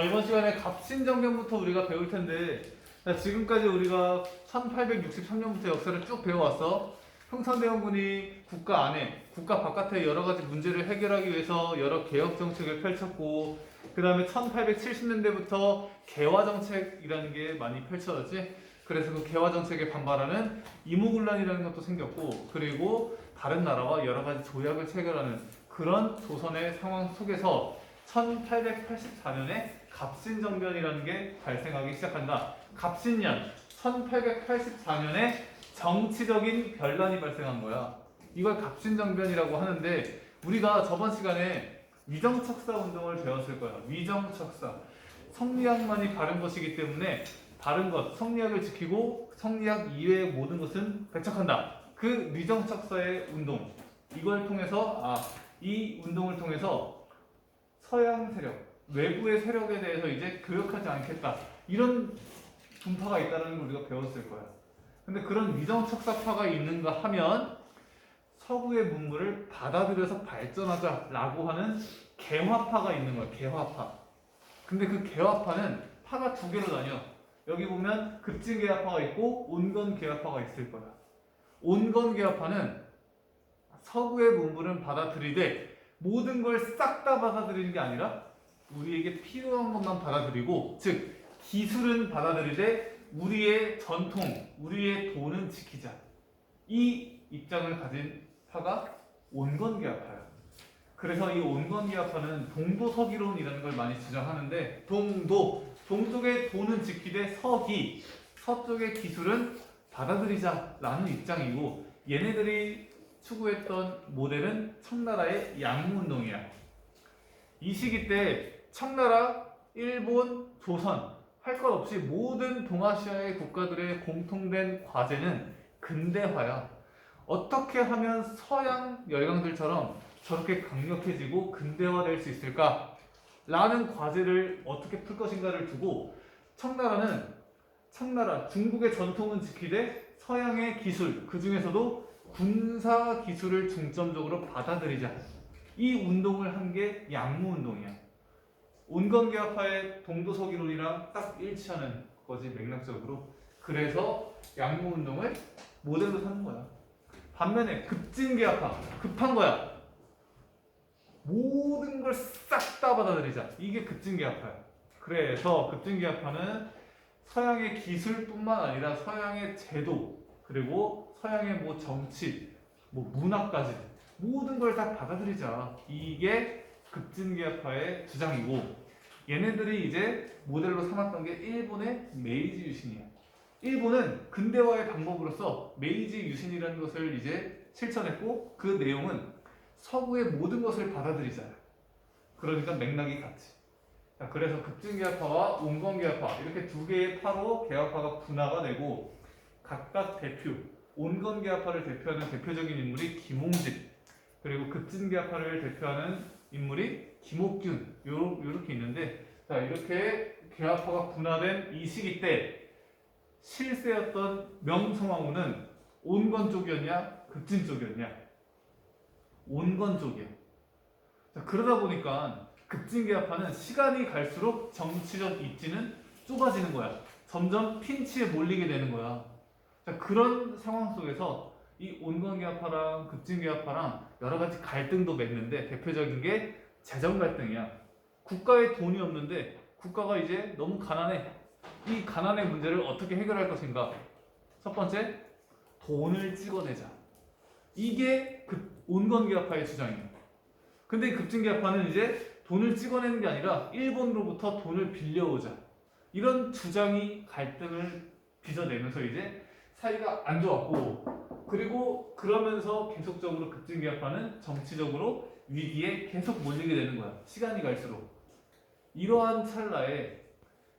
이번 시간에 갑신정변부터 우리가 배울 텐데, 지금까지 우리가 1863년부터 역사를 쭉 배워왔어. 흥선대원군이 국가 안에, 국가 바깥의 여러 가지 문제를 해결하기 위해서 여러 개혁 정책을 펼쳤고, 그 다음에 1870년대부터 개화 정책이라는 게 많이 펼쳐졌지. 그래서 그 개화 정책에 반발하는 이무군란이라는 것도 생겼고, 그리고 다른 나라와 여러 가지 조약을 체결하는 그런 조선의 상황 속에서 1884년에 갑신정변이라는 게 발생하기 시작한다. 갑신년 1884년에 정치적인 변란이 발생한 거야. 이걸 갑신정변이라고 하는데, 우리가 저번 시간에 위정척사 운동을 배웠을 거야. 위정척사. 성리학만이 바른 것이기 때문에 바른 것, 성리학을 지키고 성리학 이외의 모든 것은 배척한다. 그 위정척사의 운동. 이걸 통해서 이 운동을 통해서 서양 세력, 외부의 세력에 대해서 이제 교역하지 않겠다. 이런 분파가 있다는 걸 우리가 배웠을 거야. 근데 그런 위정척사파가 있는가 하면 서구의 문물을 받아들여서 발전하자라고 하는 개화파가 있는 거야. 개화파. 근데 그 개화파는 파가 두 개로 나뉘어. 여기 보면 급진개화파가 있고 온건개화파가 있을 거야. 온건개화파는 서구의 문물은 받아들이되 모든 걸 싹 다 받아들이는 게 아니라 우리에게 필요한 것만 받아들이고, 즉 기술은 받아들이되 우리의 전통, 우리의 돈은 지키자. 이 입장을 가진 파가 온건개화파야. 그래서 이 온건개화파는 동도서기론이라는 걸 많이 주장하는데, 동쪽의 돈은 지키되 서쪽의 기술은 받아들이자라는 입장이고, 얘네들이 추구했던 모델은 청나라의 양무운동이야. 이 시기 때 청나라, 일본, 조선 할 것 없이 모든 동아시아의 국가들의 공통된 과제는 근대화야. 어떻게 하면 서양 열강들처럼 저렇게 강력해지고 근대화될 수 있을까? 라는 과제를 어떻게 풀 것인가를 두고 청나라, 중국의 전통은 지키되 서양의 기술, 그 중에서도 군사 기술을 중점적으로 받아들이자. 이 운동을 한 게 양무운동이야. 온건개화파의 동도서기론이랑 딱 일치하는 거지, 맥락적으로. 그래서 양무운동을 모델로 삼는 거야. 반면에 급진개화파, 급한 거야. 모든 걸 싹 다 받아들이자. 이게 급진개화파야. 그래서 급진개화파는 서양의 기술뿐만 아니라 서양의 제도, 그리고 서양의 정치, 문화까지 모든 걸 다 받아들이자. 이게 급진개화파의 주장이고, 얘네들이 이제 모델로 삼았던 게 일본의 메이지 유신이야. 일본은 근대화의 방법으로서 메이지 유신이라는 것을 이제 실천했고, 그 내용은 서구의 모든 것을 받아들이자. 그러니까 맥락이 같이. 그래서 급진개화파와 온건개화파 이렇게 두 개의 파로 개화파가 분화가 되고, 각각 온건개화파를 대표하는 대표적인 인물이 김홍직, 그리고 급진개화파를 대표하는 인물이 김옥균, 요렇게 있는데, 자, 이렇게 개화파가 분화된 이 시기 때 실세였던 명성황후는 온건 쪽이었냐 급진 쪽이었냐? 온건 쪽이야. 자, 그러다 보니까 급진개화파는 시간이 갈수록 정치적 입지는 좁아지는 거야. 점점 핀치에 몰리게 되는 거야. 자, 그런 상황 속에서 이 온건개화파랑 급진개화파랑 여러 가지 갈등도 맺는데, 대표적인 게 재정 갈등이야. 국가에 돈이 없는데 국가가 이제 너무 가난해. 이 가난의 문제를 어떻게 해결할 것인가? 첫 번째, 돈을 찍어내자. 이게 온건개화파의 주장이에요. 근데 급진개화파는 이제 돈을 찍어내는 게 아니라 일본으로부터 돈을 빌려오자. 이런 주장이 갈등을 빚어내면서 이제 사이가 안 좋았고, 그리고 그러면서 계속적으로 급진개화파는 정치적으로 위기에 계속 몰리게 되는 거야. 시간이 갈수록. 이러한 찰나에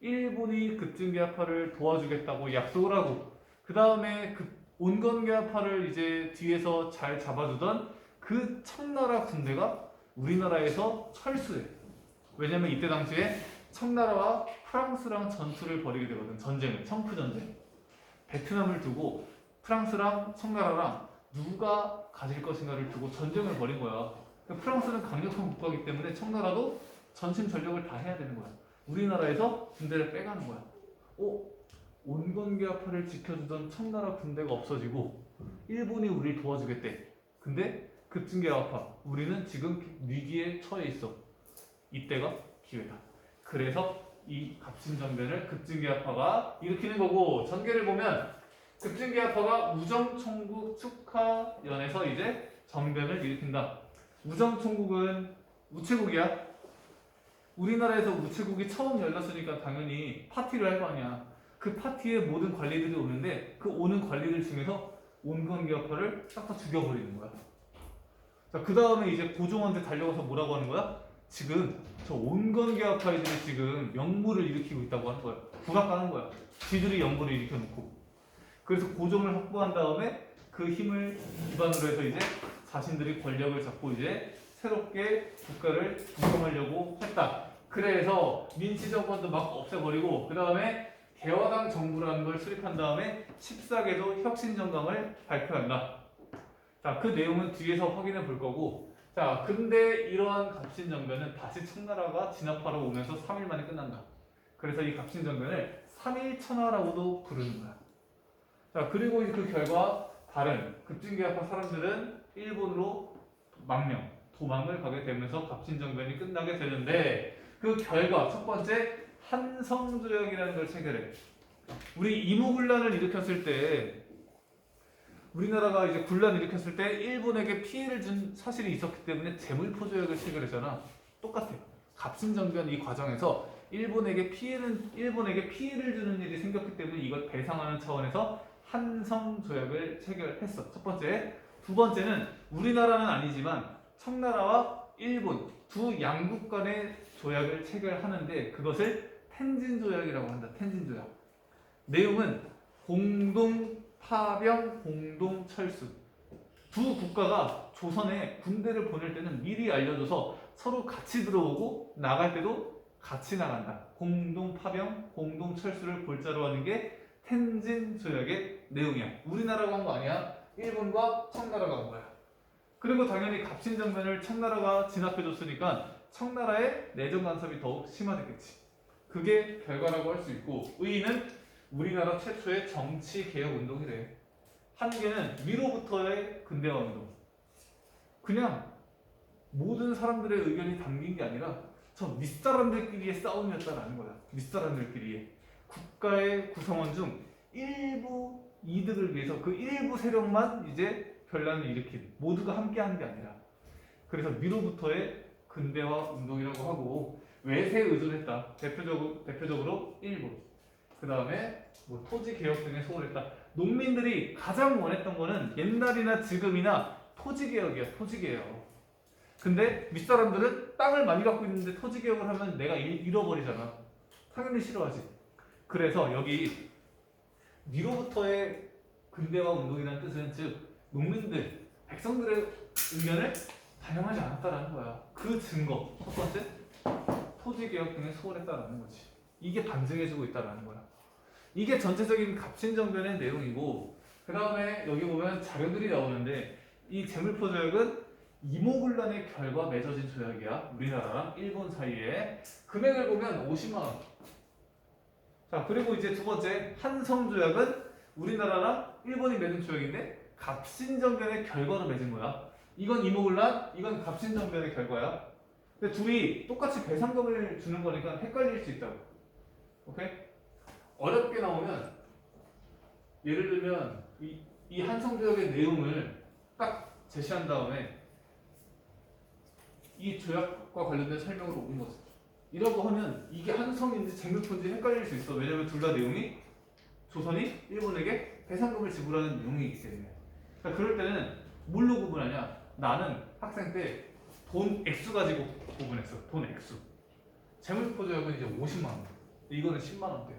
일본이 급진개화파를 도와주겠다고 약속을 하고, 그 다음에 온건개화파를 이제 뒤에서 잘 잡아주던 그 청나라 군대가 우리나라에서 철수해. 왜냐면 이때 당시에 청나라와 프랑스랑 전투를 벌이게 되거든. 전쟁을, 청프전쟁. 베트남을 두고 프랑스랑 청나라랑 누가 가질 것인가를 두고 전쟁을 벌인 거야. 프랑스는 강력한 국가이기 때문에 청나라도 전심 전력을 다 해야 되는 거야. 우리나라에서 군대를 빼가는 거야. 온건계합파를 지켜주던 청나라 군대가 없어지고 일본이 우리를 도와주겠대. 근데 급진계합파 우리는 지금 위기에 처해 있어. 이때가 기회다. 그래서 이 갑신정변을 급진계합파가 일으키는 거고, 전개를 보면 급진계합파가 우정총국 축하연에서 이제 정변을 일으킨다. 우정총국은 우체국이야. 우리나라에서 우체국이 처음 열렸으니까 당연히 파티를 할 거 아니야. 그 파티에 모든 관리들이 오는데 그 오는 관리들 중에서 온건계합파를 딱 다 죽여버리는 거야. 자, 그 다음에 이제 고종한테 달려가서 뭐라고 하는 거야? 지금 저 온건계합파이들이 지금 영부를 일으키고 있다고 하는 거야. 부각하는 거야. 지들이 영부를 일으켜놓고. 그래서 고종을 확보한 다음에 그 힘을 기반으로 해서 이제 자신들이 권력을 잡고 이제 새롭게 국가를 구성하려고 했다. 그래서 민치정권도 막 없애버리고 그 다음에 개화당 정부라는 걸 수립한 다음에 14개도 혁신정강을 발표한다. 자, 그 내용은 뒤에서 확인해 볼 거고, 자, 근데 이러한 갑신정변은 다시 청나라가 진압하러 오면서 3일 만에 끝난다. 그래서 이 갑신정변을 3.1천하라고도 부르는 거야. 자, 그리고 그 결과 다른 급진계합파 사람들은 일본으로 도망을 가게 되면서 갑신정변이 끝나게 되는데, 그 결과 첫 번째 한성조약이라는 걸 체결해. 우리 이모군란을 일으켰을 때, 우리나라가 이제 군란 일으켰을 때 일본에게 피해를 준 사실이 있었기 때문에 재물포조약을 체결했잖아. 똑같아요. 갑신정변 이 과정에서 일본에게 피해를 주는 일이 생겼기 때문에 이걸 배상하는 차원에서 한성조약을 체결했어. 첫 번째. 두 번째는 우리나라는 아니지만 청나라와 일본 두 양국 간의 조약을 체결하는데 그것을 텐진조약이라고 한다. 텐진조약. 내용은 공동 파병, 공동 철수. 두 국가가 조선에 군대를 보낼 때는 미리 알려줘서 서로 같이 들어오고 나갈 때도 같이 나간다. 공동 파병, 공동 철수를 골자로 하는 게 텐진 조약의 내용이야. 우리나라가 한 거 아니야. 일본과 청나라가 한 거야. 그리고 당연히 갑신정변을 청나라가 진압해줬으니까 청나라의 내정 간섭이 더욱 심화됐겠지. 그게 결과라고 할 수 있고, 의의는 우리나라 최초의 정치개혁 운동이래. 한 개는 위로부터의 근대화 운동. 그냥 모든 사람들의 의견이 담긴 게 아니라 저 윗사람들끼리의 싸움이었다라는 거야. 윗사람들끼리의. 국가의 구성원 중 일부 이득을 위해서 그 일부 세력만 이제 변란을 일으킨, 모두가 함께하는 게 아니라. 그래서 위로부터의 근대화 운동이라고 하고, 외세에 의존했다. 대표적으로 일본. 그 다음에 뭐 토지 개혁 등에 소홀했다. 농민들이 가장 원했던 거는 옛날이나 지금이나 토지 개혁이야. 토지 개혁. 근데 윗사람들은 땅을 많이 갖고 있는데 토지 개혁을 하면 내가 잃어버리잖아. 당연히 싫어하지. 그래서 여기 위로부터의 근대화 운동이라는 뜻은 즉 농민들, 백성들의 의견을 반영하지 않았다라는 거야. 그 증거 첫 번째, 토지 개혁 등에 소홀했다라는 거지. 이게 반증해주고 있다라는 거야. 이게 전체적인 갑신정변의 내용이고, 그 다음에 여기 보면 자료들이 나오는데 이 재물포조약은 이모군란의 결과 맺어진 조약이야. 우리나라랑 일본 사이에. 금액을 보면 50만 원. 자, 그리고 이제 두 번째 한성조약은 우리나라랑 일본이 맺은 조약인데 갑신정변의 결과로 맺은 거야. 이건 이모군란, 이건 갑신정변의 결과야. 근데 둘이 똑같이 배상금을 주는 거니까 헷갈릴 수 있다고. 오케이? 어렵게 나오면, 예를 들면 이 한성조약의 내용을 딱 제시한 다음에 이 조약과 관련된 설명으로 온 거지. 이라고 하면 이게 한성인지 재물포인지 헷갈릴 수 있어. 왜냐면 둘 다 내용이 조선이 일본에게 배상금을 지불하는 내용이기 때문에. 그러니까 그럴 때는 뭘로 구분하냐? 나는 학생 때 돈 액수 가지고 구분했어. 돈 액수. 재물포조약은 이제 50만 원. 이거는 10만 원대야.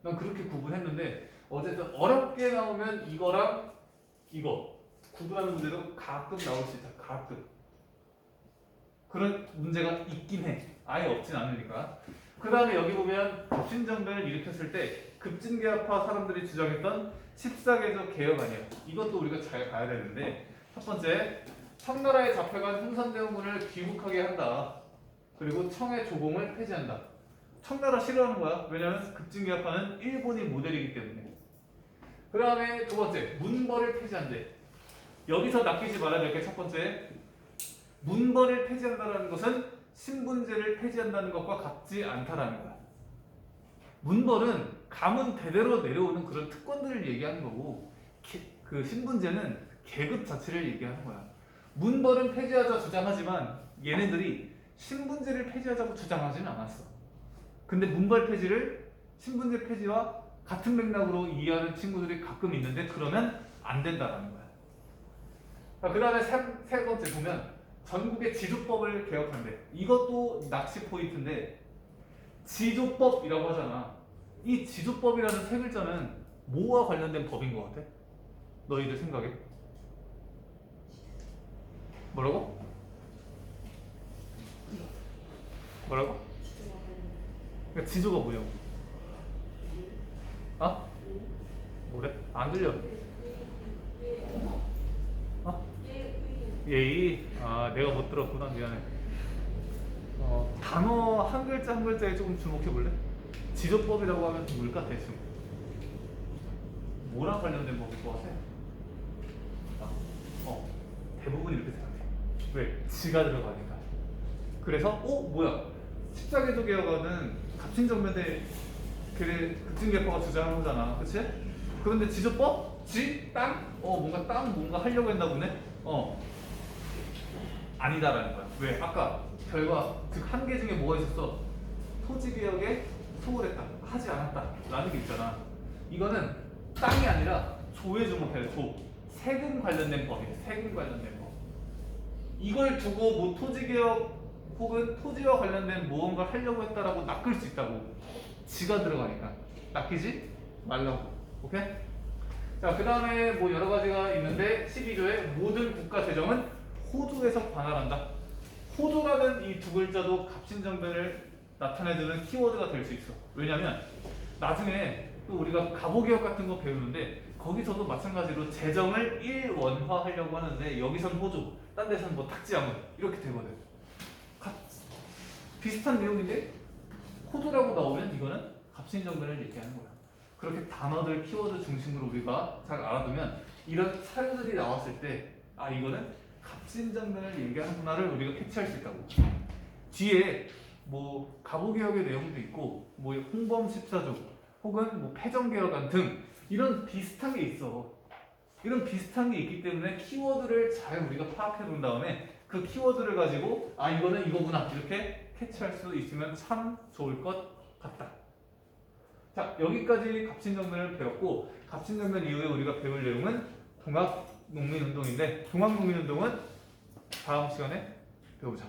난 그렇게 구분했는데 어쨌든 어렵게 나오면 이거랑 이거 구분하는 문제도 가끔 나올 수 있다. 가끔. 그런 문제가 있긴 해. 아예 없진 않으니까. 그 다음에 여기 보면 갑신정변을 일으켰을 때 급진계합파 사람들이 주장했던 14개조 개혁 아니야. 이것도 우리가 잘 봐야 되는데, 첫 번째, 청나라에 잡혀간 흥선대원군을 귀국하게 한다. 그리고 청의 조공을 폐지한다. 청나라 싫어하는 거야. 왜냐면 급진개혁파는 일본이 모델이기 때문에. 그 다음에 두 번째, 문벌을 폐지한대. 여기서 낚이지 말아야 될 게 첫 번째, 문벌을 폐지한다는 것은 신분제를 폐지한다는 것과 같지 않다라는 거야. 문벌은 가문 대대로 내려오는 그런 특권들을 얘기하는 거고, 그 신분제는 계급 자체를 얘기하는 거야. 문벌은 폐지하자 주장하지만 얘네들이 신분제를 폐지하자고 주장하지는 않았어. 근데 문벌 폐지를 신분제 폐지와 같은 맥락으로 이해하는 친구들이 가끔 있는데 그러면 안 된다라는 거야. 그 다음에 세 번째 보면 전국의 지조법을 개혁한대. 이것도 낚시 포인트인데 지조법이라고 하잖아. 이 지조법이라는 세 글자는 뭐와 관련된 법인 것 같아? 너희들 생각에? 뭐라고? 뭐라고? 그러니까 지조가 뭐냐고? 아? 뭐래? 안 들려. 어? 예의? 아, 내가 못 들었구나. 미안해. 단어 한 글자 한 글자에 조금 주목해 볼래? 지조법이라고 하면 뭘까 대충? 뭐랑 관련된 법일 것 같아? 대부분 이렇게 생각해. 왜? 지가 들어가니까. 그래서 뭐야? 십자개도 개혁안은 갑친정면대 급진개혁파가 주장한 거잖아, 그치? 그런데 지조법? 지? 땅? 뭔가 하려고 했나 보네? 아니다라는 거야. 왜? 아까 결과, 즉 한계 중에 뭐가 있었어? 토지개혁에 소홀했다, 하지 않았다 라는 게 있잖아. 이거는 땅이 아니라 조에 주목해요. 조. 세금 관련된 법이에요. 세금 관련된 법. 이걸 두고 뭐 토지개혁 혹은 토지와 관련된 무언가를 하려고 했다라고 낚을 수 있다고. 지가 들어가니까 낚이지 말라고. 오케이? 자, 그 다음에 뭐 여러 가지가 있는데 12조에 모든 국가 재정은 호주에서 관할한다. 호주라는 이 두 글자도 갑신정변을 나타내주는 키워드가 될 수 있어. 왜냐면 나중에 또 우리가 가보개혁 같은 거 배우는데 거기서도 마찬가지로 재정을 일원화하려고 하는데 여기선 호주, 딴 데선 뭐 탁지하면 이렇게 되거든. 비슷한 내용인데 호주라고 나오면 이거는 갑신정변을 얘기하는 거야. 그렇게 단어들, 키워드 중심으로 우리가 잘 알아두면 이런 사료들이 나왔을 때 이거는 갑신정변을 얘기하는구나를 우리가 캐치할 수 있다고. 뒤에 뭐 가보개혁의 내용도 있고 뭐 홍범 14조 혹은 뭐 패정개혁안 등 이런 비슷한 게 있어. 이런 비슷한 게 있기 때문에 키워드를 잘 우리가 파악해 둔 다음에 그 키워드를 가지고 이거는 이거구나 이렇게 캐치할 수 있으면 참 좋을 것 같다. 자, 여기까지 갑신정변을 배웠고 갑신정변 이후에 우리가 배울 내용은 동학농민운동인데 동학농민운동은 다음 시간에 배우자.